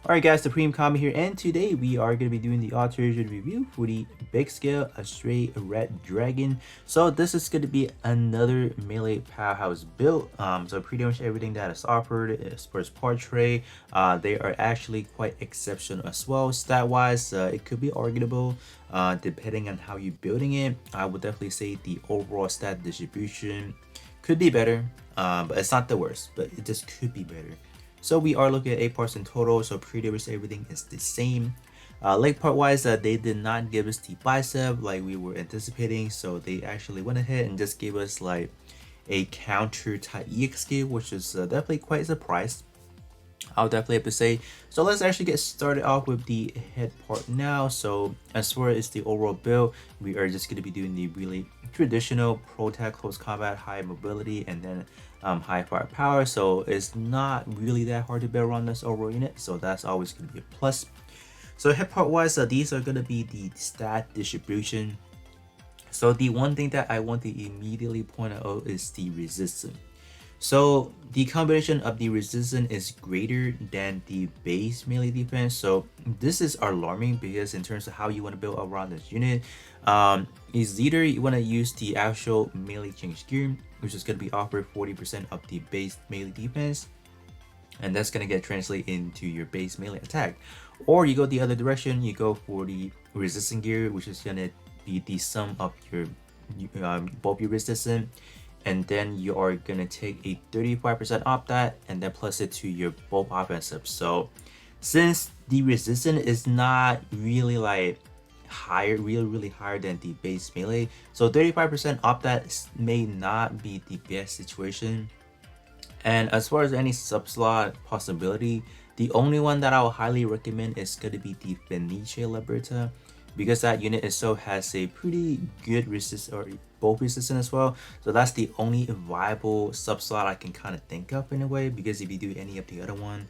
Alright guys, the Supreme Kami here, and today we are going to be doing the Alteration review for the big scale Astray Red Dragon. So this is going to be another melee powerhouse build. So pretty much everything that is offered as far as portrait, they are actually quite exceptional as well. Stat wise, it could be arguable depending on how you're building it. I would definitely say the overall stat distribution could be better, but it's not the worst, but it just could be better. So we are looking at 8 parts in total, so pretty much everything is the same. Leg part wise, they did not give us the bicep like we were anticipating, so they actually went ahead and just gave us like a counter type EXQ, which is definitely quite surprised. I'll definitely have to say. So let's actually get started off with the head part now. So as far as the overall build, we are just going to be doing the really traditional pro tech close combat, high mobility, and then high firepower. So it's not really that hard to build around this overall unit, so that's always going to be a plus. So head part wise, these are going to be the stat distribution. So the one thing that I want to immediately point out is the resistance. So the combination of the resistance is greater than the base melee defense. So this is alarming because in terms of how you want to build around this unit, is either you want to use the actual melee change gear, which is going to be offered 40% of the base melee defense, and that's going to get translated into your base melee attack. Or you go the other direction, you go for the resistance gear, which is going to be the sum of your both your resistance, and then you are gonna take a 35% off that and then plus it to your both offensive. So since the resistance is not really like higher, really higher than the base melee, so 35% off that may not be the best situation. And as far as any subslot possibility, the only one that I would highly recommend is going to be the Fenice Liberta, because that unit itself has a pretty good resist or both resistance as well. So that's the only viable subslot I can kind of think of in a way, because if you do any of the other one,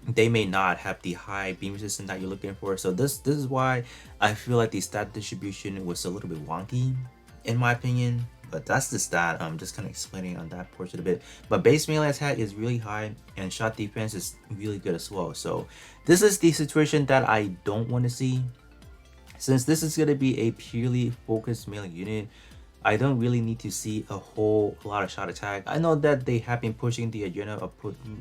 they may not have the high beam resistance that you're looking for. So this is why I feel like the stat distribution was a little bit wonky in my opinion. But that's the stat. I'm just kind of explaining on that portion a bit. But base melee attack is really high and shot defense is really good as well. So this is the situation that I don't want to see. Since this is going to be a purely focused melee unit, I don't really need to see a whole lot of shot attack. I know that they have been pushing the agenda of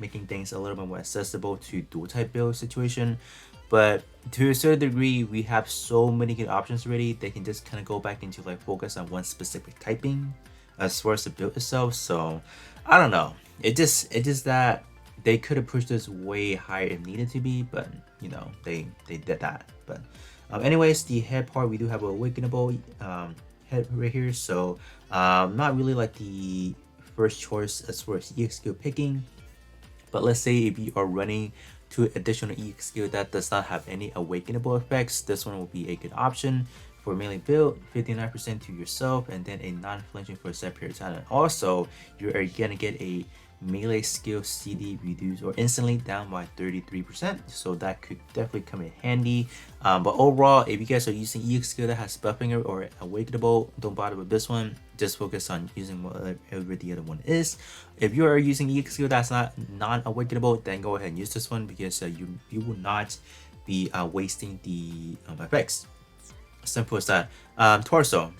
making things a little bit more accessible to dual type build situation, but to a certain degree, we have so many good options already. They can just kind of go back into like focus on one specific typing as far as the build itself. So I don't know. It just that they could have pushed this way higher if needed to be, but you know they did that. But anyways, the head part, we do have a awakenable head right here, so not really like the first choice as far as EXQ picking. But let's say if you are running to additional EXQ that does not have any awakenable effects, this one will be a good option for melee build. 59% to yourself, and then a non-flinching for a set period of time. And also you are gonna get a melee skill CD reduced or instantly down by 33%, so that could definitely come in handy. But overall, if you guys are using EXQ that has buffing or awakenable, don't bother with this one. Just focus on using whatever the other one is. If you are using EXQ that's not non-awakenable, then go ahead and use this one, because you will not be wasting the effects. Simple as that. Torso.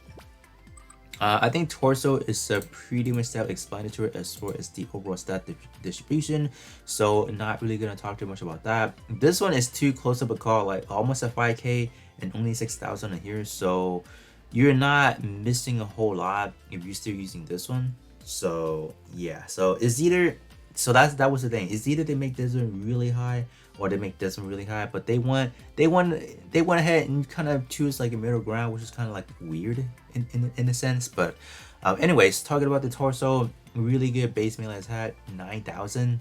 I think torso is pretty much self-explanatory as far as the overall stat distribution, so not really gonna talk too much about that. This one is too close of a call, like almost a 5k and only 6,000 a here, so you're not missing a whole lot if you're still using this one. So yeah, so it's either, so that was the thing, it's either they make this one really high or they make this one really high, but they went ahead and kind of choose like a middle ground, which is kind of like weird in a sense. But anyways, talking about the torso, really good base melee attack, 9,000.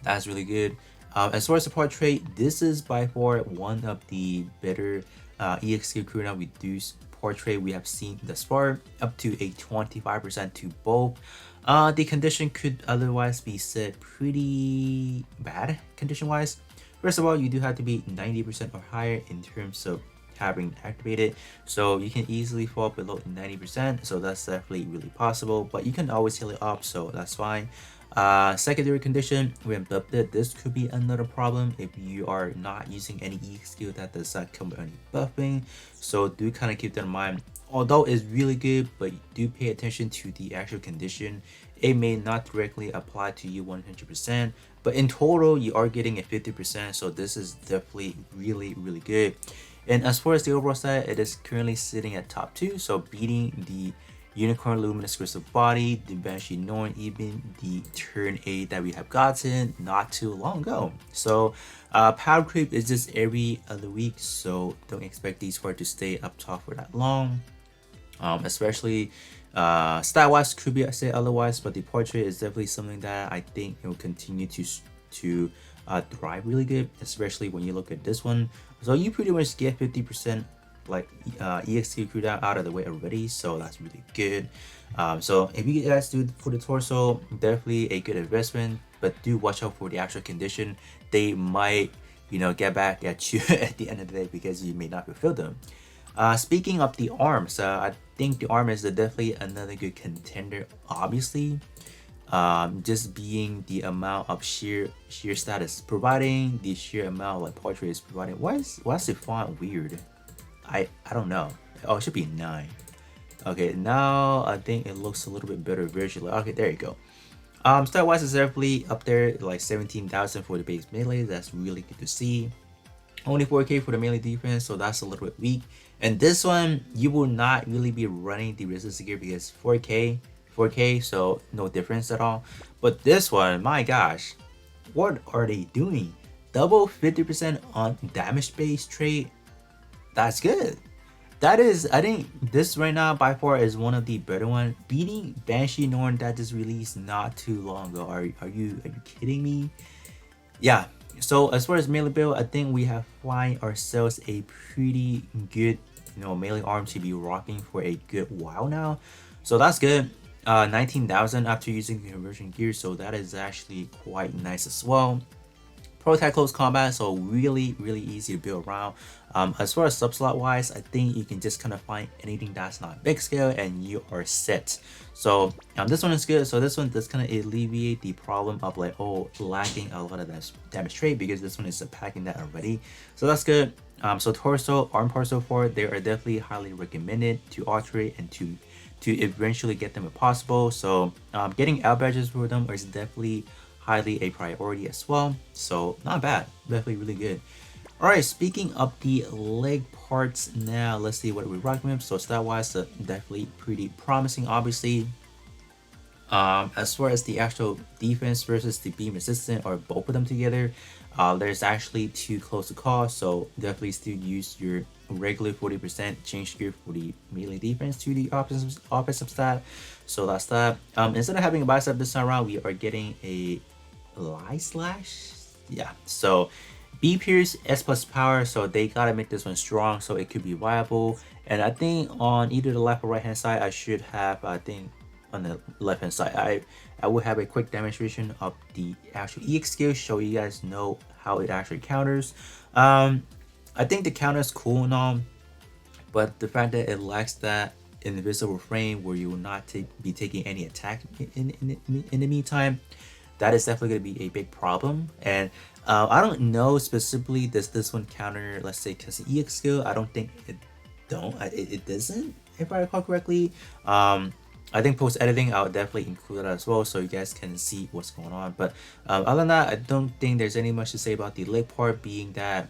That's really good. As far as the portrait, this is by far one of the better EXQ crew now reduced portrait we have seen thus far, up to a 25% to both. The condition could otherwise be said pretty bad condition wise. First of all, you do have to be 90% or higher in terms of having activated, so you can easily fall below 90%, so that's definitely really possible, but you can always heal it up, so that's fine. Secondary condition, when buffed, this could be another problem if you are not using any E skill that does not come with any buffing. So do kind of keep that in mind. Although it's really good, but do pay attention to the actual condition. It may not directly apply to you 100%, but in total, you are getting a 50%. So this is definitely really good. And as far as the overall stat, it is currently sitting at top 2, so beating the Unicorn Luminous Crystal Body, the Banshee Norn, even the Turn 8 that we have gotten not too long ago. So power creep is just every other week, so don't expect these four to stay up top for that long. Especially stat wise, could be I say otherwise, but the portrait is definitely something that I think it will continue to thrive really good, especially when you look at this one. So you pretty much get 50% like EXT cooldown out of the way already, so that's really good. So if you guys do for the torso, definitely a good investment, but do watch out for the actual condition. They might, you know, get back at you at the end of the day because you may not fulfill them. Speaking of the arms, I think the arm is definitely another good contender, obviously. Just being the amount of sheer status providing, the sheer amount of like portrait is providing. Why is the font weird? I don't know. Oh, it should be 9. Okay, now I think it looks a little bit better visually. Okay, there you go. Stat wise is definitely up there, like 17,000 for the base melee. That's really good to see. Only 4k for the melee defense, so that's a little bit weak. And this one, you will not really be running the resistance gear because 4k, so no difference at all. But this one, my gosh, what are they doing? Double 50% on damage based trait. That's good. That is, I think this right now by far is one of the better ones. Beating Banshee Norn that just released not too long ago. Are you kidding me? Yeah. So as far as melee build, I think we have flying ourselves a pretty good, you know, melee arm to be rocking for a good while now. So that's good. 19,000 after using the conversion gear, so that is actually quite nice as well. Pro tag close combat, so really easy to build around. As far as subslot wise, I think you can just kind of find anything that's not big scale and you are set. So this one is good. So this one does kind of alleviate the problem of like, oh, lacking a lot of that damage trait, because this one is packing that already. So that's good. So torso, arm torso for it, they are definitely highly recommended to alterate and to eventually get them if possible. So getting out badges for them is definitely highly a priority as well. So not bad, definitely really good. All right, speaking of the leg parts now, let's see what we're rocking with. So stat wise, definitely pretty promising, obviously. As far as the actual defense versus the beam resistant or both of them together, there's actually too close to call, so definitely still use your regular 40% change gear for the melee defense to the offensive stat. So that's that. Instead of having a bicep this time around, we are getting a lie slash. Yeah, so B pierce S plus power, so they gotta make this one strong so it could be viable. And I think on either the left or right hand side, I should have, I think on the left hand side, I will have a quick demonstration of the actual EX skill, show you guys know how it actually counters. I think the counter is cool and all, but the fact that it lacks that invisible frame where you will not be taking any attack in the meantime, that is definitely going to be a big problem. And I don't know specifically does this one counter, let's say, because the EX skill. I don't think it doesn't, if I recall correctly. I think post editing I'll definitely include that as well, so you guys can see what's going on. But other than that, I don't think there's any much to say about the leg part being that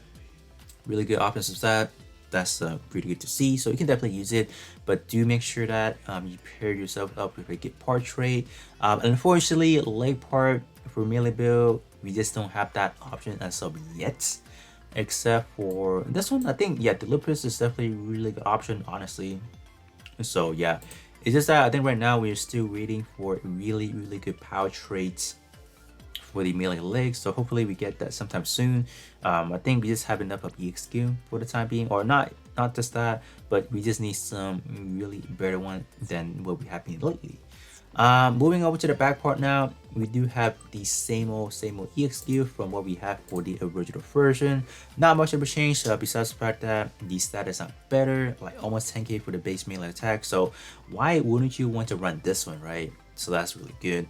really good offensive stat. That's pretty good to see, so you can definitely use it, but do make sure that you pair yourself up with a good part trait. Unfortunately, leg part for melee build, we just don't have that option as of yet, except for this one. I think, yeah, the Lupus is definitely a really good option, honestly. So yeah, it's just that I think right now we're still waiting for really good power traits for the melee legs, so hopefully we get that sometime soon. I think we just have enough of EX skill for the time being, or not just that, but we just need some really better one than what we have been lately. Moving over to the back part now, we do have the same old EX skill from what we have for the original version. Not much of a change, besides the fact that the status are better, like almost 10k for the base melee attack. So why wouldn't you want to run this one, right? so that's really good.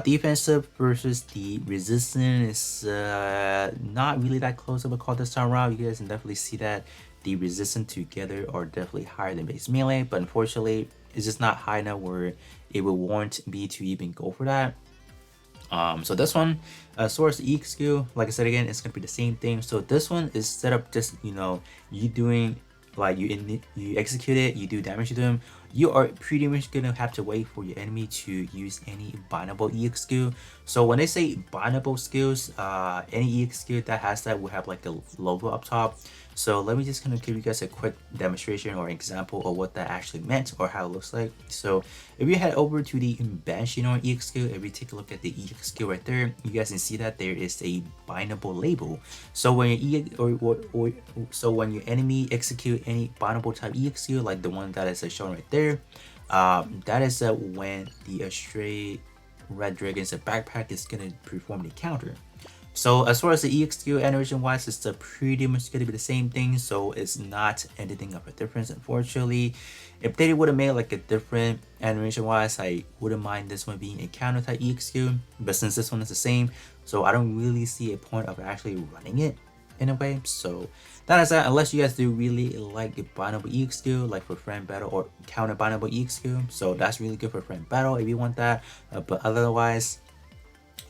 Defensive versus the resistance is not really that close of a call this time around. You guys can definitely see that the resistance together are definitely higher than base melee, but unfortunately it's just not high enough where it will warrant me to even go for that. So this one, source EX skill, like I said again, it's gonna be the same thing. So this one is set up just, you know, you doing like you execute it, you do damage to them. You are pretty much gonna have to wait for your enemy to use any bindable EX skill. So when they say bindable skills, any EX skill that has that will have like a logo up top. So let me just kind of give you guys a quick demonstration or example of what that actually meant or how it looks like. So if you head over to the Banshee or EX skill, if you take a look at the EX skill right there, you guys can see that there is a bindable label. So when so when your enemy execute any bindable type EX skill, like the one that is shown right there, that is when the Astray Red Dragon's backpack is gonna perform the counter. So as far as the EX skill animation wise, it's pretty much going to be the same thing, so it's not anything of a difference, unfortunately. If they would have made like a different animation wise, I wouldn't mind this one being a counter type EX skill, but since this one is the same, so I don't really see a point of actually running it in a way. So that is that, unless you guys do really like a bindable EX skill, like for friend battle or counter bindable EX skill, so that's really good for friend battle if you want that, but otherwise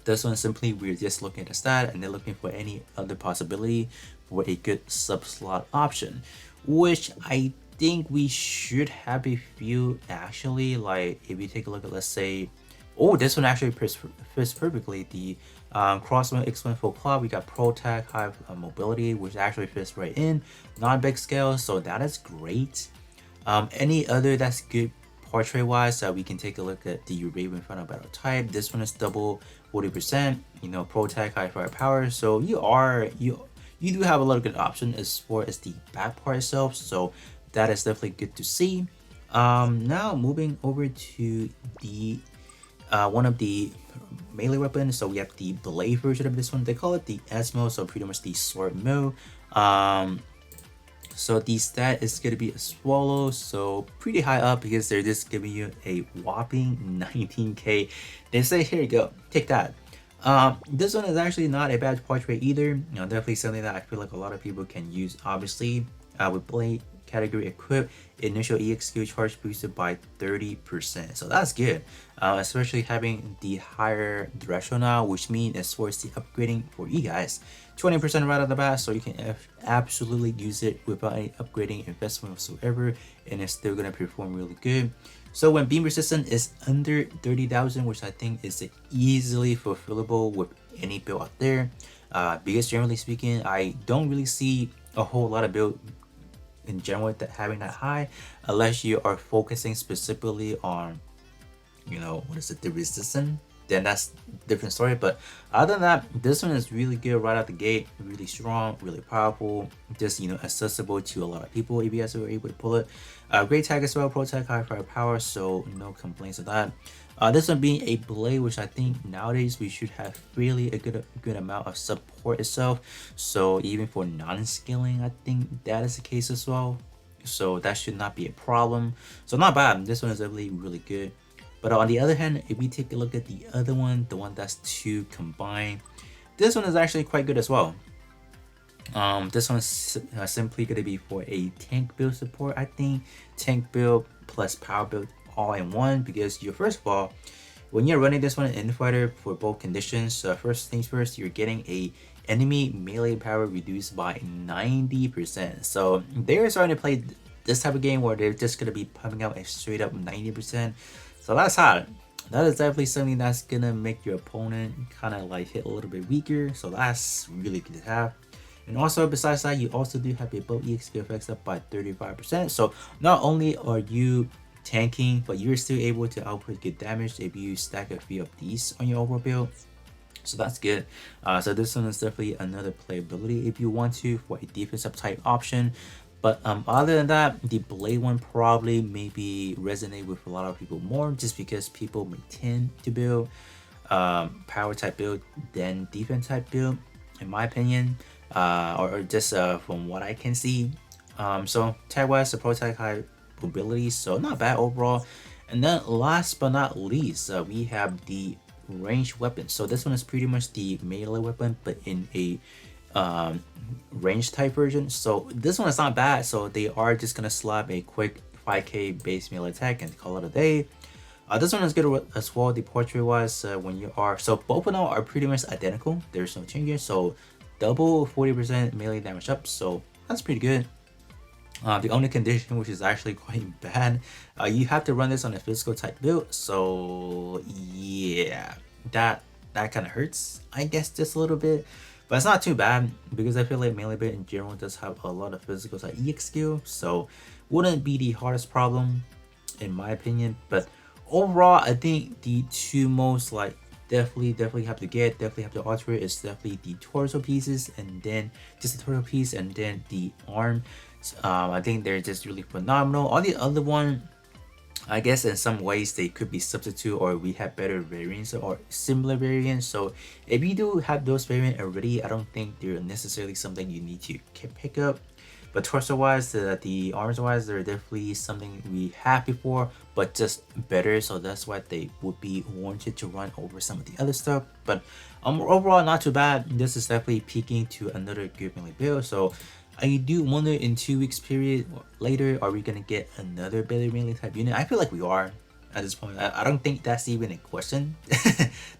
this one simply we're just looking at the stat and they're looking for any other possibility for a good sub slot option, which I think we should have a few actually. Like if you take a look at, let's say, oh, this one actually fits perfectly. The crossbow X1 full club, we got pro tech, high mobility, which actually fits right in, non big scale, so that is great. Any other that's good portrait wise, we can take a look at the Raven final battle type. This one is double 40%, you know, pro tech, high firepower, so you do have a lot of good options as far as the back part itself, so that is definitely good to see. Now moving over to the one of the melee weapons, so we have the blade version of this one. They call it the Esmo, so pretty much the sword mode. So the stat is going to be a swallow, so pretty high up because they're just giving you a whopping 19k. They say, here you go, take that. This one is actually not a bad portrait either. You know, definitely something that I feel like a lot of people can use. Obviously, with blade category equipped, initial EX skill charge boosted by 30%. So that's good, especially having the higher threshold now, which means as far as the upgrading for you guys, 20% right off the bat, so you can absolutely use it without any upgrading investment whatsoever, and it's still gonna perform really good. So when beam resistance is under 30,000, which I think is easily fulfillable with any build out there, because generally speaking, I don't really see a whole lot of build in general that having that high, unless you are focusing specifically on, you know, what is it, the resistance, then that's a different story. But other than that, this one is really good right out the gate, really strong, really powerful, just, you know, accessible to a lot of people if you guys were able to pull it. Great tag as well, pro tech, high firepower, so no complaints of that. This one being a blade, which I think nowadays we should have really a good amount of support itself, so even for non-scaling, I think that is the case as well, so that should not be a problem. So not bad, this one is definitely really good. But on the other hand, if we take a look at the other one, the one that's 2 combined, this one is actually quite good as well. This one's simply going to be for a tank build support, I think. Tank build plus power build all in one, because you're, first of all, when you're running this one in fighter for both conditions, first things first, you're getting a enemy melee power reduced by 90%. So they're starting to play this type of game where they're just going to be pumping out a straight up 90%. So that's hot. That is definitely something that's gonna make your opponent kind of like hit a little bit weaker, so that's really good to have. And also besides that, you also do have your bow EXP effects up by 35%, so not only are you tanking, but you're still able to output good damage if you stack a few of these on your overall build, so that's good. So this one is definitely another playability if you want to for a defensive type option. But other than that, the blade one probably maybe resonate with a lot of people more, just because people may tend to build power type build than defense type build, in my opinion, or just from what I can see. So tag wise, the pro tag high mobility, so not bad overall. And then last but not least, we have the ranged weapon. So this one is pretty much the melee weapon, but in a um, range type version. So this one is not bad. So they are just gonna slap a quick 5k base melee attack and call it a day. This one is good as well. The portrait wise, when you are so both of them are pretty much identical. There's no changes. So double 40% melee damage up. So that's pretty good. The only condition, which is actually quite bad, you have to run this on a physical type build. So yeah, that kind of hurts, I guess, just a little bit. But it's not too bad because I feel like melee build in general does have a lot of physical type EX skill, so wouldn't be the hardest problem in my opinion. But overall, I think the two most like definitely have to definitely have to alter it is definitely the torso pieces, and then just the torso piece, and then the arm. I think they're just really phenomenal. All the other one, I guess in some ways they could be substitute, or we have better variants or similar variants. So if you do have those variants already, I don't think they're necessarily something you need to pick up. But torso wise, the arms wise, they're definitely something we had before, but just better. So that's why they would be warranted to run over some of the other stuff. But overall, not too bad. This is definitely peaking to another good melee build. So I do wonder in 2 weeks period later, are we gonna get another better melee type unit? I feel like we are at this point. I don't think that's even a question.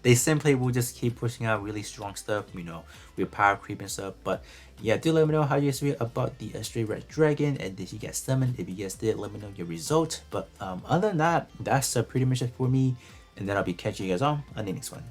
They simply will just keep pushing out really strong stuff, you know, with power creep and stuff. But yeah, do let me know how you guys feel about the Astray Red Dragon, and did you guys summon? If you guys did, let me know your result. But other than that, that's pretty much it for me, and then I'll be catching you guys on the next one.